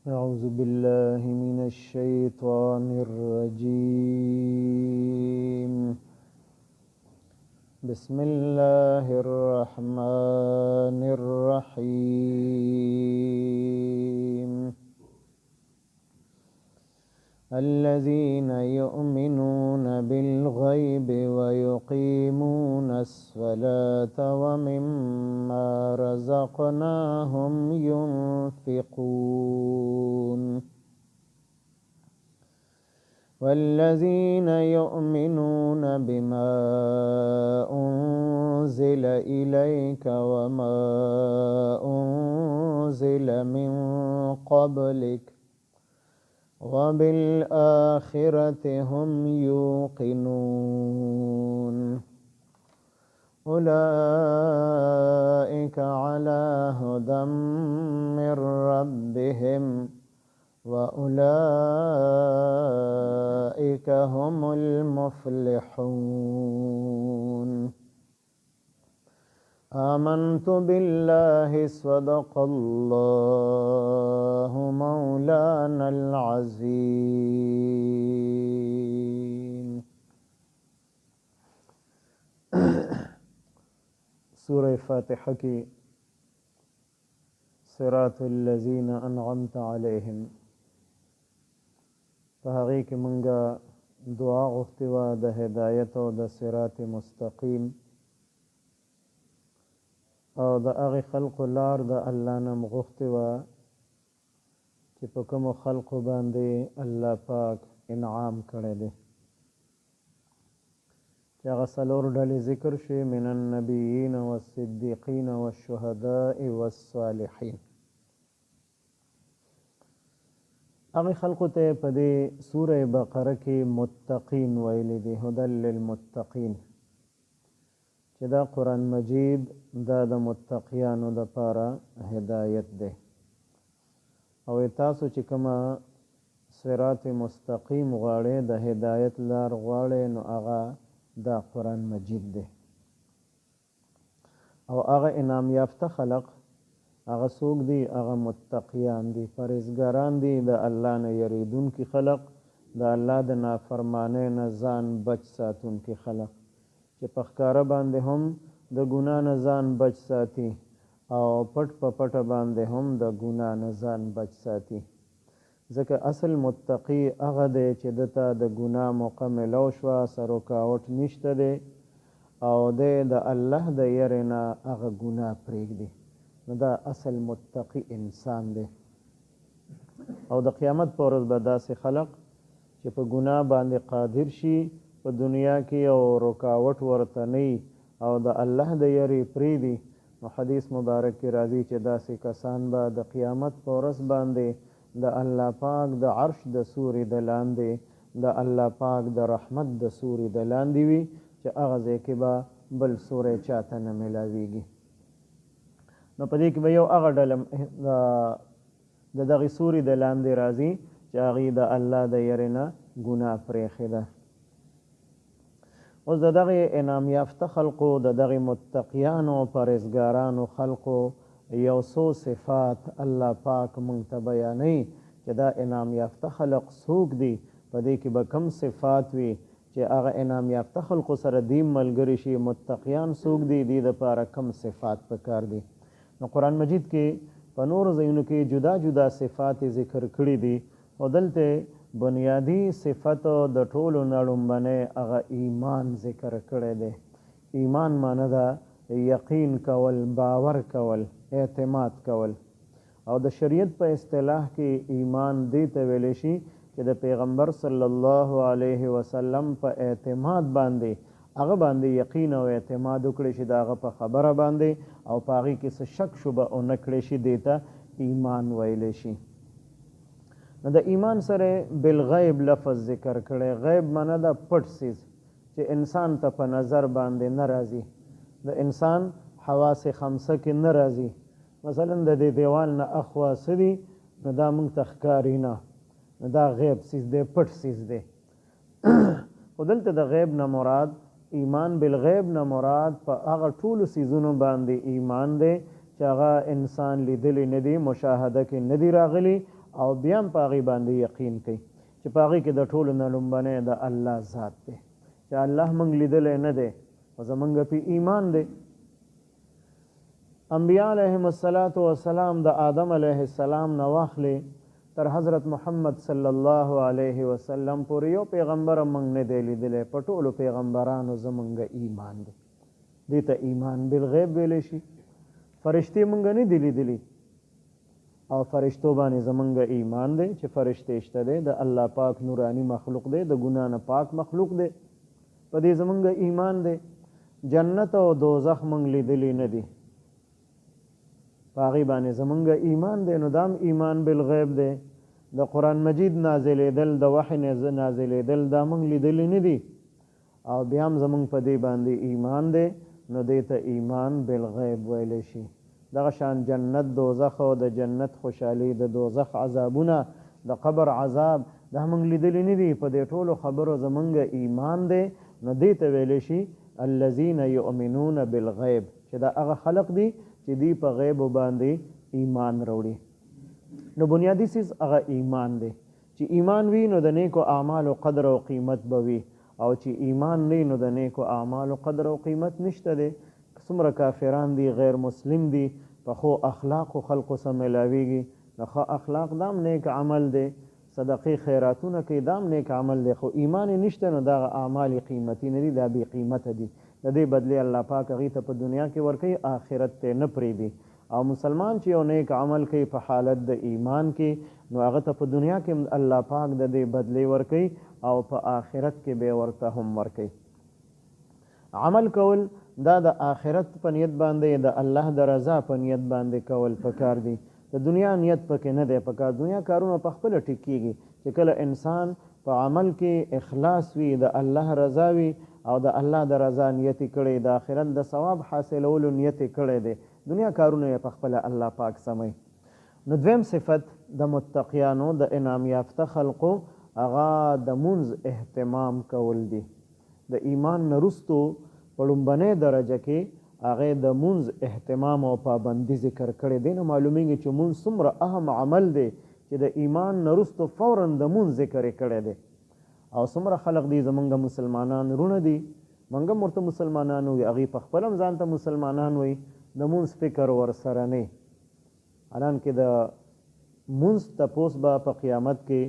أعوذ بالله من الشيطان الرجيم. بسم الله الرحمن الرحيم. الذين يؤمنون بالغيب ويقيمون الصلاة ومما رزقناهم ينفقون والذين يؤمنون بما أنزل إليك وما أنزل من قبلك وبالآخرة هم يوقنون أولئك على هدى من ربهم وأولئك هم المفلحون. آمنت بالله صدق الله مولانا العظيم. سورة فاتحة کی صراط الذین انعمت علیہم په هغې کې مونږه دعا غوښتې وه د هدایت او د صراط مستقیم او د هغې خلقو لار د الله نه مو غوښتې وه چې په کومو خلقو باندې الله پاک انعام کړی دی چې هغه څلور ډلې ذکر شوې من النبیین والصدیقین والشهداء والصالحین. هغې خلقو ته په دې سوره بقره کې متقین ویلي دي، هدى للمتقین، چې دا قرآن مجید دا د متقیانو دپاره هدایت دی او تاسو چې کومه صراط مستقیم غواړئ د هدایت لار غواړئ نو هغه دا قرآن مجید دی او هغه انعام یافته خلق هغه څوک دي؟ هغه متقیان دي، پرهیزګاران دي، د الله نه یریدونکي خلق، د الله د نافرمانۍ نه ځان بچ ساتونکي خلق چې په ښکاره باندې هم د ګناه نه ځان بچ ساتي او پټ په پټه باندې هم د ګناه نه ځان بچ ساتي. ځکه اصل متقی هغه دی چې دته د ګناه موقع میلاو شوه، سر رکاوټ نشته دی او دی د الله د یرې نه هغه ګناه پرېږدي، نو دا اصل متقی انسان دی. او د قیامت په ورځ به داسې خلق چې په ګناه باندې قادر شي، په دنیا کې او رکاوټ ورته نه او د الله د یرې پرېږدي، نو حدیث مبارک کې راځي چې داسې کسان به د قیامت په ورځ باندې د الله پاک د عرش د سوري د لاندې د الله پاک د رحمت د سوري د لاندې وي چې هغه ځای کې به بل سوری چاته نه میلاویږي. نو په دې کې به یو هغه ډله د دغې سوري د لاندې راځي چې هغې د الله د یرې نه ګناه پرېښې ده. اوس د دغې انعام یافته خلقو، د دغې متقیانو پرهیزګارانو خلقو یو څو صفات الله پاک مونږ ته بیانوي چې دا انعام یافته خلق څوک دي، په دې کې به کم صفات وي چې هغه انعام یافته خلقو سره دې ملګري شي. متقیان څوک دي؟ دې دپاره کم صفات پکار دي. نو قرآن مجید کې په نورو ځایونو کې جدا جدا صفات ذکر کړي دي او دلته بنیادی صفت د ټولو نه لومبنی هغه ایمان ذکر کړی دی. ایمان معنی ده یقین کول، باور کول، اعتماد کول. او د شریعت په اصطلاح کې ایمان دې ته ویلی شي چې د پیغمبر صلی الله علیه وسلم په اعتماد باندې هغه باندې یقین او اعتماد وکړي شي، د هغه په خبره باندې او په هغې کې څه شک شبه ونه کړی شي، دې ته ایمان ویلی شي. نو د ایمان سره بالغیب لفظ ذکر کړی. غیب معنی ده پټ څیز چې انسان ته په نظر باندې نه راځي، د انسان حواس خمسه کې نه راځي. مثلا د دې دیوال نه اخوا څه دي نو دا موږ ته ښکاري نه، نو دا غیب څیز دی، پټ څیز دی. خو دلته د غیب نه مراد ایمان بالغیب نه مراد په هغه ټولو څیزونو باندې ایمان دی چې هغه انسان لیدلی نه دي، مشاهده کې نه دي راغلي او بیا هم په هغې باندې یقین کوي چې په هغې کې د ټولو نه لومبنی د الله ذات دی چې الله موږ لیدلی نه دی خو زمونږ پې ایمان دی. انبیاء علیهم السلام د آدم علیه السلام نه واخلې تر حضرت محمد صلی الله علیه وسلم پورې یو پیغمبر موږ نه دی لیدلی. په ټولو پیغمبرانو زمونږ ایمان دی. دې ته ایمان بالغیب ویلی شي. فرشتې موږ نه دي لیدلي او فرشتو باندې زمونږ ایمان دی چې فرشتې شته دی، د الله پاک نورانی مخلوق دی، د ګناه نه پاک مخلوق دی. په دې زمونږ ایمان دی. جنت او دوزخ موږ لیدلی نه دي، په هغې باندې زمونږ ایمان دی. نو دا هم ایمان بالغیب دی. د قرآن مجید نازلېدل، د وحی نازلېدل، دا موږ لیدلی نه دي او بیا هم زمونږ په دې باندې ایمان دی. نو دې ته ایمان بالغیب ویلی شي. دغه شان جنت دوزخ او د جنت خوشحالي، د دوزخ عذابونه، د قبر عذاب، دا موږ لیدلی نه دي. په دې ټولو خبرو زمونږ ایمان دی. نو دې ته ویلی شي الذین یؤمنون بالغیب، چې دا هغه خلق دي چې دی په غیب باندې ایمان راوړي. نو بنیادی څیز هغه ایمان دی. چې ایمان وي نو د نیکو اعمالو قدر او قیمت به وي، او چې ایمان نه نو د نیکو اعمالو قدر او قیمت نشته دی. څومره کافران دي، غیر مسلم دي، په ښو اخلاقو خلقو سره میلاویږي. د ښه اخلاق دا هم نیک عمل دی، صدقې خیراتونه کوي دا هم نیک عمل دی، خو ایمان یې نشته نو دغه اعمال قیمتي نه دي، دا بې قیمته دي. د دې بدلې الله پاک هغې ته په دنیا کې ورکوي، آخرت ته نه پرېږدي. او مسلمان چې یو نیک عمل کوي په حالت د ایمان کې، نو هغه ته په دنیا کې الله پاک د دې بدلې ورکوي او په آخرت کې به ورته هم ورکوي. عمل کول دا د آخرت په نیت باندې، د الله د رضا په نیت باندې کول پکار دي. د دنیا نیت پکې نه دی پکار. دنیا کارونه په خپله ټیک کېږي. چې کله انسان په عمل کې اخلاص وي، د الله رضا وي او د الله د رضا نیت یې کړی، د آخرت د ثواب حاصلولو نیت یې کړی دی، دنیا کارونه یې په خپله الله پاک سموي. نو دویم صفت د متقیانو د انعام یافته خلقو هغه د مونځ اهتمام کول دي. د ایمان نه وروستو په لومبنۍ درجه کې هغې د مونځ اهتمام او پابندي ذکر کړی دی. نو معلومیږي چې مونځ څومره اهم عمل دی چې د ایمان نه وروستو فوراً د مونځ ذکر یې کړی دی. او څومره خلق دي زمونږ مسلمانان رونه دي، موږ هم ورته مسلمانان وي، هغې په خپله هم ځان ته مسلمانان وي، د مونځ فکر ورسره نه. حالانکې د مونځ تپوس به په قیامت کې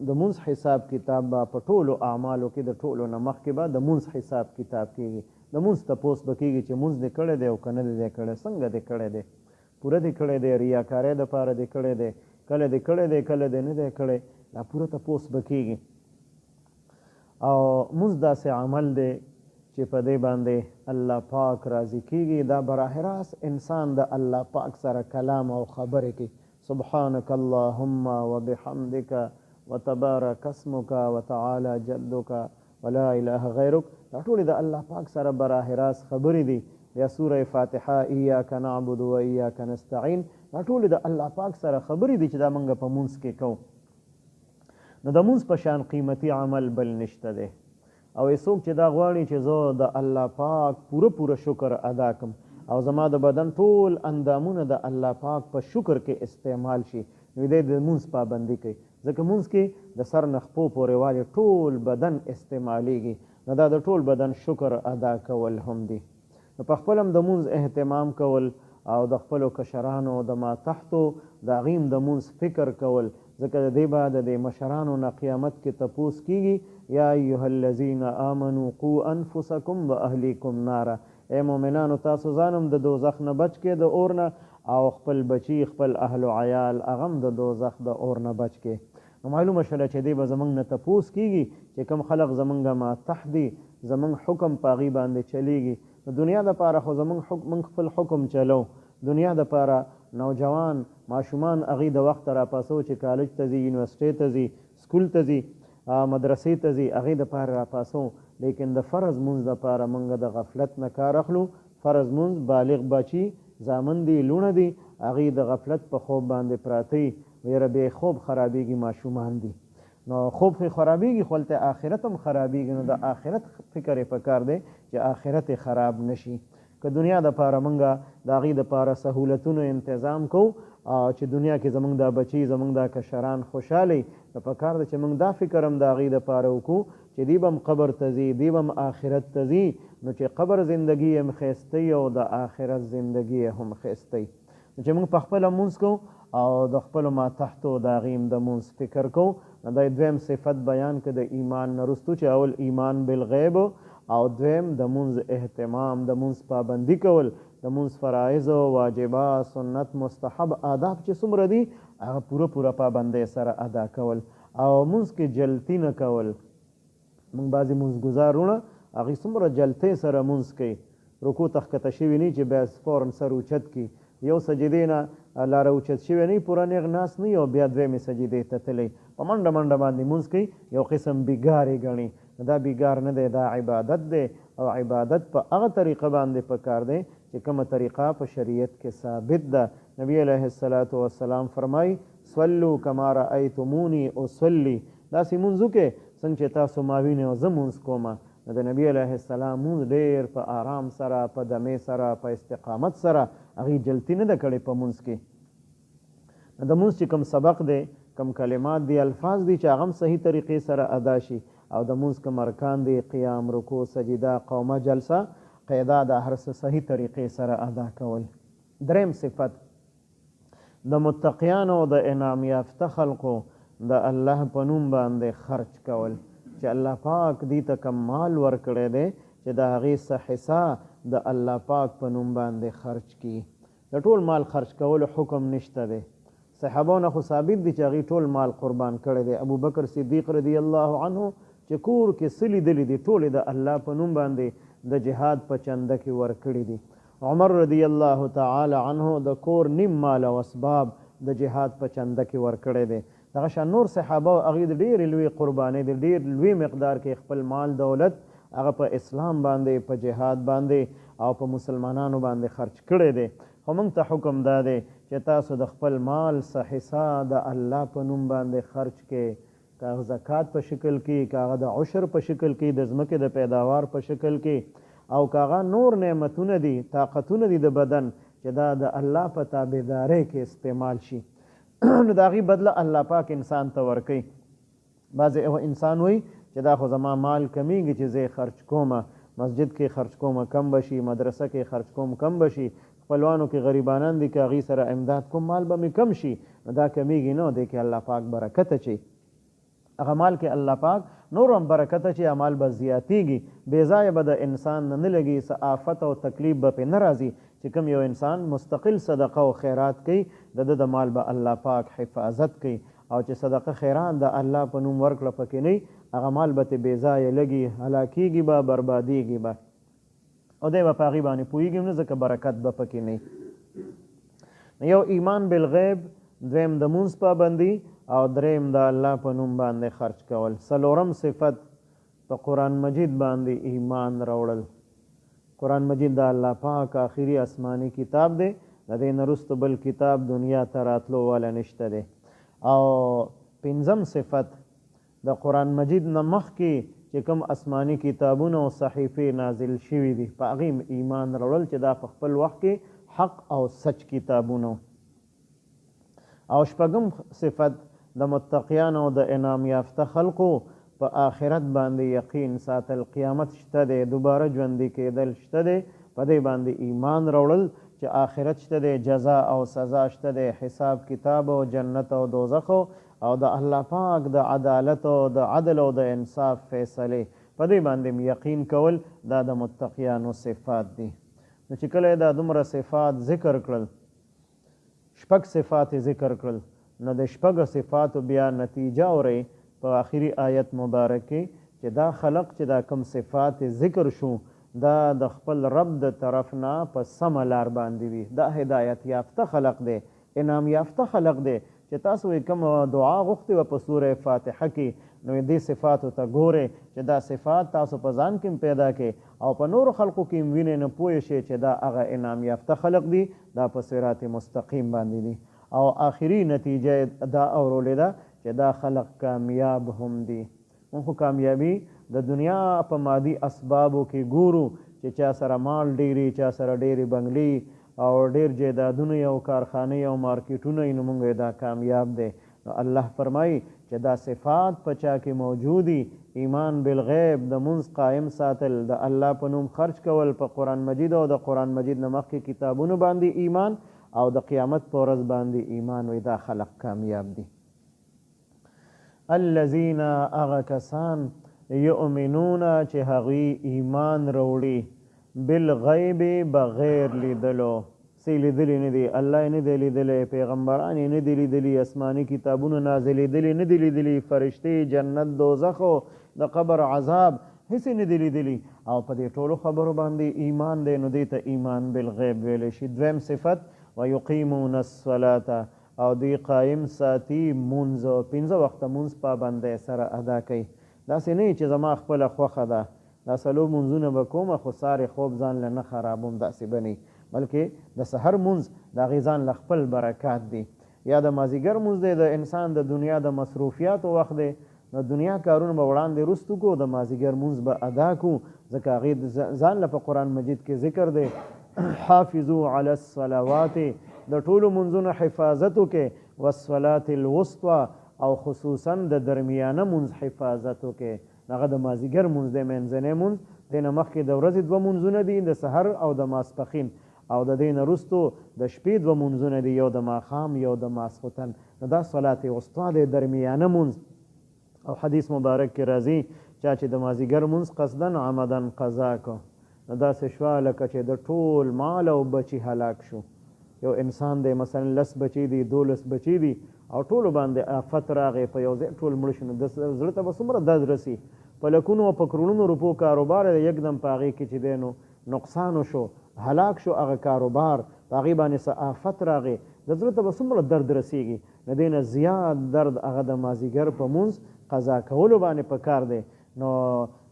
د مونځ حساب کتاب به په ټولو اعمالو کې د ټولو نه مخکې به د مونځ حساب کتاب کېږي. د مونځ تپوس به کېږي چې مونځ دې کړی دی او که نه دی کړی، څنګه دې کړی دی، پوره دې کړی دی، ریاکارۍ دپاره دې کړی دی، کله دې کړی دی کله دې نه دی کړی، دا پوره تپوس به کېږي. او مونځ داسې عمل دی چې په دې باندې الله پاک راضي کېږي. دا براه راست انسان د الله پاک سره کلام او خبرې کوي. سبحانك اللهم وبحمدك وتبارك اسمك وتعالى جدك ولا اله غيرك. دا ټولې د الله پاک سره براه راست خبرې دي. یا سوره فاتحه ایاک نعبد و ایاک نستعین، دا ټولې د الله پاک سره خبرې دي چې دا موږ په مونځ کې کوو. نو د مونځ په شان قیمتي عمل بل نشته دی. او څوک چې دا غواړي چې زه د الله پاک پوره شکر ادا کړم او زما د بدن ټول اندامونه د الله پاک په شکر کې استعمال شي، نو دی د مونځ پابندي کوي. ځکه مونځ کې د سر نه خپو پورې والې ټول بدن استعمالیږي، نو دا د ټول بدن شکر ادا کول هم دي. نو په خپل هم د مونځ اهتمام کول او د خپلو کشرانو د ماتحتو د هغې د مونځ فکر کول، ځکه د دې به د دې مشرانو نه قیامت کې تپوس کېږي. یا ایها الذین آمنوا قوا انفسکم و اهلیکم نارا، ای مؤمنانو تاسو ځان هم د دوزخ نه بچ کړئ، د اور نه، او خپل بچي خپل اهل و عیال هغه هم د دوزخ د اور نه بچ کړئ. نو معلومه شوله چې دې به زموږ نه تپوس کېږي چې کوم خلق زموږ ماتحت دي، زموږ حکم په هغې باندې چلیږي. د دنیا دپاره خو زموږ خپل حکم چلو، دنیا دپاره نوجوان ماشومان هغې د وخته راپاسو چې کالج ته ځي، یونیورسټۍ ته ځي، سکول ته ځي، مدرسې ته ځي، هغې دپاره راپاسو. لیکن د فرض مونځ دپاره موږ د غفلت نه کار اخلو. فرض مونځ بالغ بچي زامن دي، لوڼه دي، هغې د غفلت په خوب باندې پراته وي، یاره بیا خوب خرابېږي، ماشومان دي. نو خوب خو خرابېږي خو هلته آخرت هم خرابېږي. نو د آخرت فکر یې پکار دی چې آخرت یې خراب نشي. که دنیا دپاره موږ د هغې دپاره سهولتونو انتظام کوو چې دنیا کې زمونږ دا بچي زمونږ دا کشران خوشحالي نو پکار ده چې موږ دا فکر هم د هغې دپاره وکړو چې دوی به هم قبر ته ځي دوی به هم آخرت ته ځي نو چې قبر زندګي هم ښایسته او د آخرت زندګي هم ښایسته نو چې موږ په خپله مونځ کوو او د خپلو ماتحتو د هغې هم د مونځ فکر کوو نو دا دویم صفت بیان که د ایمان نه وروستو چې اول ایمان بالغیب او دویم د مونځ اهتمام د مونځ پابندي کول د مونځ فرایض واجبات سنت مستحب آداب چې څومره دي هغه پوره پابندۍ سره ادا کول او مونځ کې جلتی نه کول موږ بعضې مونځګزارونه هغې څومره جلتۍ سره مونځ کوي رکوع ته ښکته شوي نه چې بیا فورن سر اوچت کړي یو سجدې نه لاره اوچت شوی نه پوره نیغ ناست نه او بیا دویمې سجدې ته تللی په منډه باندې مونځ کوي یو قسم بیګار یې ګڼي دا بیګار نه دی دا عبادت دی او عبادت په هغه طریقه باندې پکار دی چې کومه طریقه په شریعت کې ثابت ده نبی علیه السلام فرمایي صلو کما رأیتمونی اصلي داسې مونځ وکړئ څنګه چې تاسو ما وینئ او زه مونځ کومه نو د نبی علیه السلام مونځ ډېر په آرام سره په دمې سره په استقامت سره هغې جلتي نه ده کړې په مونځ کې د مونځ چې کوم سبق دی کوم کلمات دي الفاظ دي چې هغه هم صحیح طریقې سره ادا شي او د مونځ کوم ارکان دي قیام رکوع سجده قومه جلسه قاعده د هر څه صحیح طریقې سره ادا کول دریم صفت د متقیانو د انعام یافته خلقو د الله په نوم باندې خرچ کول چې الله پاک دې ته کم مال ورکړی دی چې د هغې څه حصه د الله پاک په نوم باندې خرچ کړي د ټول مال خرچ کولو حکم نشته دی صحابو نه خو ثابت دي چې هغې ټول مال قربان کړی دی ابوبکر صدیق رضی الله عنه چې کور کې څه لیدلي دي ټولې د الله په نوم باندې د جهاد په چنده کې ورکړي دي عمر رضی الله تعالی عنه د کور نیم مال او اسباب د جهاد په چنده کې ورکړی دی دغه شان نور صحابه هغې د ډېرې لوی قربانۍ د ډېر لوی مقدار کې خپل مال دولت هغه په اسلام باندې په جهاد باندې او په مسلمانانو باندې خرچ کړی دی خو موږ ته حکم دا دی چې تاسو د خپل مال څه حصه د الله په نوم باندې خرچ کړئ که هغه زکات په شکل کې که هغه د عشر په شکل کې د ځمکې د پیداوار په شکل کې او که هغه نور نعمتونه دي طاقتونه دي د بدن چې دا د الله په تابعدارۍ کې استعمال شي نو د هغې بدله الله پاک انسان ته ورکوي بعضې انسان وایي چې دا خو زما مال کمیږي چې زه خرچ کومه مسجد کې خرچ کومه کم بشي مدرسه کې خرچ کوم کم بشي خپلوانو کې غریبانان دي که هغې سره امداد کوم مال به مې کم شي نو دا کمیږي نه دی کې الله پاک برکت اچوي هغه مال کې الله پاک نور هم برکت اچوي مال به زیاتیږي بې ځایه به د انسان نه لګي څه آفت او تکلیف به پرې نه راځي چې کوم یو انسان مستقل صدقه او خیرات کوي د مال به الله پاک حفاظت کوي او چې صدقه خیرات د الله په نوم ورکړه پکې نه هغه مال به ترې بې ځایه لګي هلاکیږي به بربادیږي به او دی به په هغې باندې پوهېږي نه ځکه برکت به پکې نه یو ایمان بالغیب دویم د مونځ پابندي او دریم د الله په نوم باندې خرچ کول څلورم صفت په قرآن مجید باندې ایمان راوړل قرآن مجید د الله پاک آخري آسماني کتاب دی د دې نه وروسته بل کتاب دنیا ته راتلو والا نشته دی او پنځم صفت د قرآن مجید نه مخکې چې کوم آسماني کتابونه او صحیفې نازل شوي دي په هغې ایمان راوړل چې دا په خپل وخت کې حق او سچ کتابونه او شپږم صفت د متقیانو د انعام یافته خلقو په آخرت باندې یقین ساتل قیامت شته دی دوباره ژوندي کېدل شته دی په دې باندې ایمان راوړل چې آخرت شته دی جزا او سزا شته دی حساب کتاب او جنت او دوزخ او د الله پاک د عدالت او د عدل او د انصاف فیصلې په دې باندې یقین کول دا د متقیانو صفات دي نو چې کله دا دومره صفات ذکر کړل شپږ صفات ذکر کړل نو د شپږ صفاتو بیا نتیجه اورئ په آخري آیت مبارک کې چې دا خلق چې دا کم صفات ذکر شو دا د خپل رب د طرف نه په سمه لار باندې وي دا هدایت یافته خلق دی انعام یافته خلق دی چې تاسو کوم دعا غوښتې وه په سوره فاتحه کې نو دې صفاتو ته ګورئ چې دا صفات تاسو په ځان کې پیدا کړئ او په نورو خلقو کې وینئ نه پوه شئ چې دا هغه انعام یافته خلق دي دا په صراط مستقیم باندې دي او آخري نتیجه دا اورولې ده چې دا خلق کامیاب هم دي موږ خو کامیابي د دنیا په مادي اسبابو کې ګورو چې چا سره مال ډېري چا سره ډېرې بنګلې او ډیر جیدادونه او کارخانه او مارکیټونه نو موږ دا کامیاب دی. نو الله فرمایي چې دا صفات په چا کې موجودي، ایمان بالغیب، د منځ قائم ساتل، د الله په نوم خرج کول، په قرآن مجید او د قرآن مجید نه مخکې کتابونو باندې ایمان، او د قیامت په ورځ باندې ایمان وي. دا خلق کامیاب دي. الذین هغه کسان یؤمنون چې هغوی ایمان راوړي بالغیب بغیر لیدلو، سی لیدلی نه دی، الله یې نه دی لیدلی، پیغمبران یې نه دی لیدلی، آسماني کتابونه نازلېدلي نه دی لیدلي، فرشتې، جنت، دوزخ او د قبر عذاب هیڅ نه دی لیدلي، او په دې ټولو خبرو باندې ایمان دی، نو دې ته ایمان بالغیب ویلی شي. دویم صفت ویقیمون الصلاة، او دوی قایم ساتي مونځ، 5 وخته مونځ پابندۍ سره ادا کوي. داسې نه چې زما خپله خوښه ده دا 4 مونځونه به کومه خو سارې خوب ځان له نه خرابوم، داسې به نه، بلکې د سحر مونځ د هغې ځان له خپل برکات دی. یا د مازدیګر مونځ دی، د انسان د دنیا د مصروفیاتو وخت دی، نو دنیا کارونه به وړاندې رستو کو، د مازدیګر مونځ به ادا کو، ځکه هغې ځان له په قرآن مجید کې ذکر دی حافظو علی الصلوات، د ټولو مونځونو حفاظت وکړئ، والصلاة الوسطی، او خصوصا د درمیانه مونځ حفاظت وکړئ. هغه د مازدیګر مونځ دی، منځنی مونځ، دې نه مخکې د ورځې 2 مونځونه دي، د سحر او د ماسپښین، او د دې نه وروستو د شپې 2 مونځونه دي، یو د ماښام یو د ماسخوتن. نو دا صلات وسطی دی، درمیانه مونځ. او حدیث مبارک کې راځي چا چې د مازدیګر مونځ قصدن عمدن قضا کو، نو داسې شوه لکه چې د ټول مال او بچي هلاک شو. یو انسان دی مثلا 10 بچي دي، 12 بچي دي، او ټولو باندې آفت راغی، په یو ځای ټول مړه شو، نو د زړه ته به څومره درد رسي. په لکونو او په کروڑونو روپو کاروبار دی، یکدم په هغې کې چې دی نو نقصان شو، هلاک شو هغه کاروبار، په هغې باندې څه آفت راغی، د زړه ته به څومره درد رسیږي. د دې نه زیات درد هغه د مازدیګر په مونځ قضا کولو باندې پکار دی. نو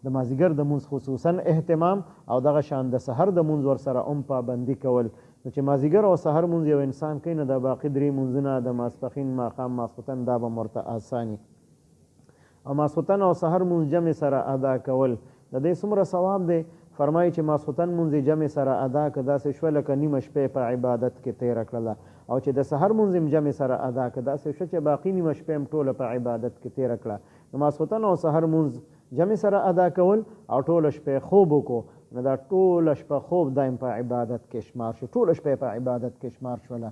د مازدیګر د مونځ خصوصا اهتمام، او دغه شان د سحر د مونځ ورسره پابندي کول. نو چې مازدیګر او سحر مونځ یو انسان کوي، نو د باقي 3 مونځونه د ماسپښین، ماښام، ماسخوتن دا به ورته اساني. او ماسخوتن او سحر مونځ جمع سره ادا کول د دې څومره ثواب دی. فرمایي چې ماسخوتن مونځ جمع سره ادا که، داسې شوه لکه نیمه شپې په عبادت کې تېره کړله، او چې د سحر مونځ جمع سره ادا که، داسې شوه چې باقي نیمه شپې هم ټوله په عبادت کې تېره کړه. نو ماسخوتن او سحر مونځ جمع سره ادا کول، او ټوله شپې خوب وکړو، نو دا ټوله شپه خوب دایم په عبادت کې شمار شو، ټوله شپه په عبادت کې شمار شوله.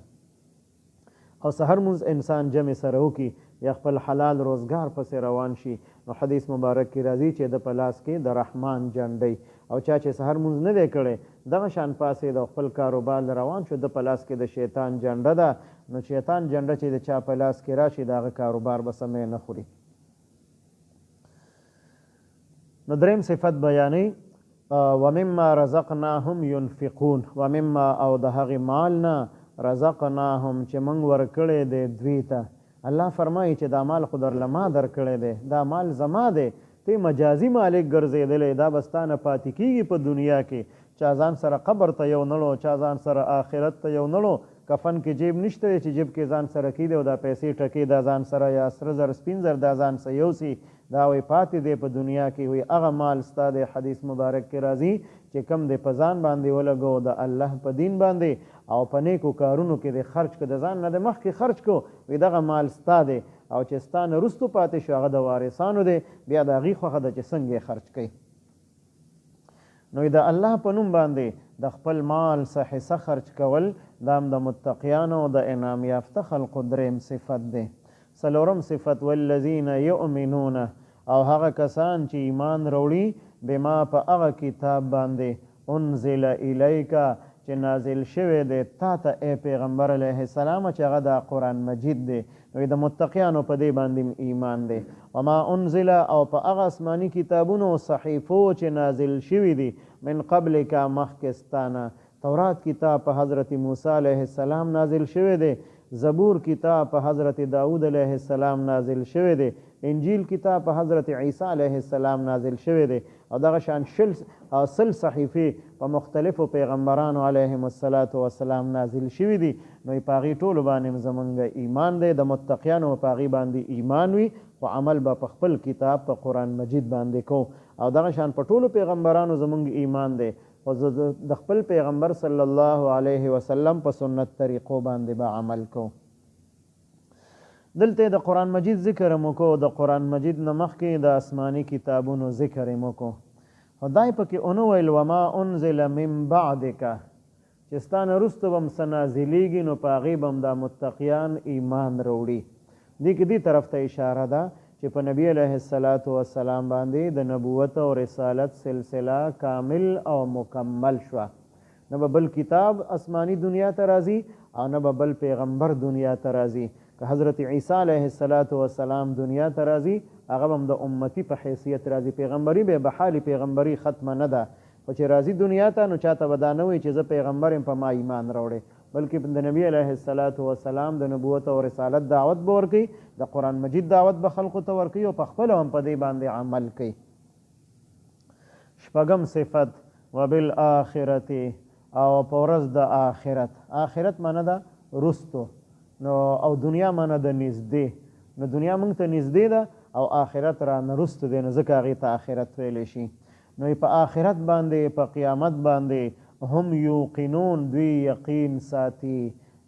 او سحر مونځ انسان جمع سره وکړي، یا خپل حلال روزګار پسې روان شي. نو حدیث مبارک کې راځي چې د په لاس کې د رحمان جنډۍ، او چا چې سحر مونځ نه دی کړی، دغه شان پاسې د خپل کاروبار روان شو، د په لاس کې د شیطان جنډه ده. نو شیطان جنډه چې د چا په لاس کې راشي، د هغه کاروبار به سمې نه خوري. نو دریم صفت بیانوي ومما رزقناهم ينفقون، ومما او د هغې مال نه رزقناهم چې موږ ورکړی دی دوی ته. الله فرمایي چې دا مال خو درله ما درکړی دی، دا مال زما دی، ته مجازي مالک ګرځېدلی، دا به ستا نه پاتې کېږي په دنیا کې. چا ځان سره قبر ته یو نړو، چا ځان سره آخرت ته یو نړو، کفن کې جیب نشته دی چې جیب کې ځان سره کېدی، او دا پیسې ټکې دا ځان سره، یا سره زر سپین زر دا ځان سره یوسي، دا وی پاتې دی په دنیا کې. وی هغه مال ستا دی. حدیث مبارک کې راځي چې کم دی په ځان باندې ولګو د الله په دین باندې، او په نیکو کارونو کې دی خرج که، د ځان نه د مخکې خرج کو، وی دغه مال ستا دی. او چې ستا نه وروستو پاتې شو، هغه د وارثانو دی، بیا د هغې خوښه ده چې څنګه یې خرج کوي. نو د الله په نوم باندې د خپل مال څه حصه خرج کول، دا هم د متقیانو د انعام یافته خلقو دریم صفت دی. څلورم صفت والذین یؤمنون، او هغه کسان چې ایمان راوړي بما په هغه کتاب باندې انزل الیکا چې نازل شوی دی تا ته ای پیغمبر علیه السلام، چې هغه د قرآن مجید دی. نو د متقیانو په دې باندې ایمان دی. وما انزل، او په هغه آسماني کتابونو او صحیفو چې نازل شوي دي من قبل کا مخکې ستانه. تورات کتاب په حضرت موسی علیه السلام نازل شوی دی، زبور کتاب په حضرت داود علیه السلام نازل شوی دی، انجیل کتاب په حضرت عیسی علیه السلام نازل شوی دی، او دغه شان 100 صحیفې په مختلفو پیغمبرانو علیهم السلام نازل شوي دي. نو په هغې ټولو باندې زمونږ ایمان دی. د متقیانو په هغې باندې ایمان وي، خو عمل به په خپل کتاب په قرآن مجید باندې کو. او دغه شان په ټولو پیغمبرانو زمونږ ایمان دی. او زه د خپل پیغمبر صلی الله علیه وسلم په سنت طریقو باندې به عمل کوم. دلته د قرآن مجید ذکر مو کو، د قرآن مجید نه مخکې د آسماني کتابونو ذکر مو کو. خدای پکې اونو ویل وما انزل من بعدک، چې ستا نه وروسته به هم څه نازلېږي نو په هغې به هم دا متقیان ایمان راوړي. دې کې دې طرف ته اشاره ده چې په نبي علیه السلام باندې د نبوت او رسالت سلسله کامل او مکمل شوه. نه به بل کتاب آسمانی دنیا ته راځي او نه به بل پیغمبر دنیا ته راځي. که حضرت عیسی علیه السلام دنیا ته راځي هغه به هم د امتی په حیثیت راځي، پیغمبري به بحالي پیغمبري ختمه نه ده. خو چې راځي دنیا ته نو چاته به دا نه وایي چې زه پیغمبر یم په ما ایمان راوړی، بلکې د نبی علیه السلام د نبوت او رسالت دعوت به ورکوي، د قرآن مجید دعوت به خلقو ته ورکوي او په خپله هم په دې باندې عمل کوي. شپږم صفت وبالآخرة، او په ورځ د آخرت. آخرت معنی ده رستو، نو او دنیا معنی ده نږدې. نو دنیا موږ ته نږدې ده او آخرت را نه رستو دی، نو ځکه هغې ته آخرت ویلی شي. نو په آخرت باندې په قیامت باندې هم یوقنون، دوی یقین ساتي.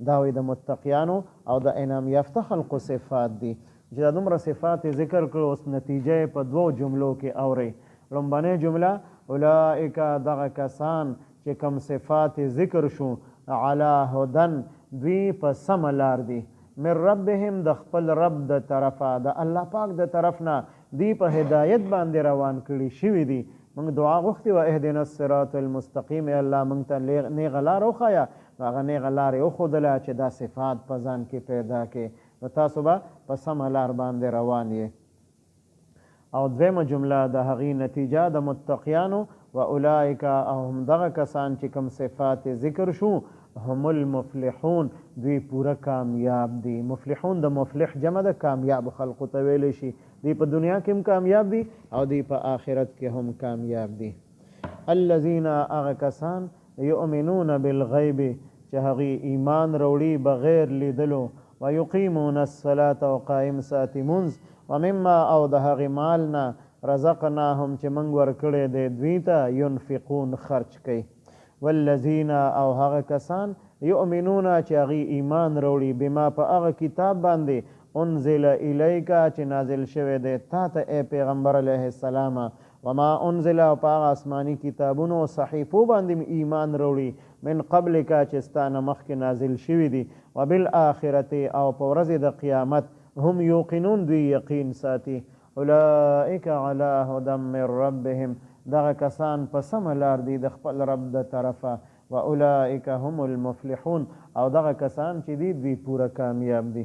دا وی د متقیانو او د انعام یافته خلقو صفات دي. چې دا دومره صفات ذکر کړو، اوس نتیجه په دوو جملو کې اورئ. لومبنۍ جمله اولئک، دغه کسان چې کوم صفات ذکر شو، علی هدن، دوی په سمه لار دي، من ربهم، د خپل رب د طرفه، د الله پاک د طرف نه دوی په هدایت باندې روان کړي شوي دي. موږ دعا غوښتې وه اهدنا الصراط المستقیم، الله موږ ته نیغه لار وښایه، نو هغه نیغه لار یې وښودله چې دا صفات په ځان کې پیدا کړې، نو تاسو به په سمه لار باندې روان یې. او دویمه جمله د هغې نتیجه د متقیانو و اولئک، او هم دغه کسان چې کوم صفات ذکر شو، هم المفلحون، دوی پوره کامیاب دي. مفلحون د مفلح جمع ده، کامیاب خلقو ته ویلی شي. دوی په دنیا کې هم کامیاب دي او دوی په آخرت کې هم کامیاب دي. الذین، هغه کسان یؤمنون بالغیب، چې هغې ایمان راوړي بغیر لیدلو، ویقیمون الصلاة، او قایم ساتي مونځ، ومما، او د هغې مال نه، رزقناهم، چې موږ ورکړی دی دوی ته، ینفقون، خرچ کوي. والذین، او هغه کسان یؤمنون چې هغې ایمان راوړي بما، په هغه کتاب باندې، انزل الیک، چې نازل شوی دی تا ته ای پیغمبر علیه السلام، وما انزل، او په هغه آسماني کتابونو او صحیفو باندې ایمان راوړي، من قبلک، چې ستا نه مخکې نازل شوي دي، وبالآخرة، او په ورځې د قیامت، هم یوقنون، دوی یقین ساتي. اولئک علی هدى من ربهم، دغه کسان په سمه لار دي د خپل رب د طرفه، و اولئک هم المفلحون، او دغه کسان چې دي دوی پوره کامیاب دي.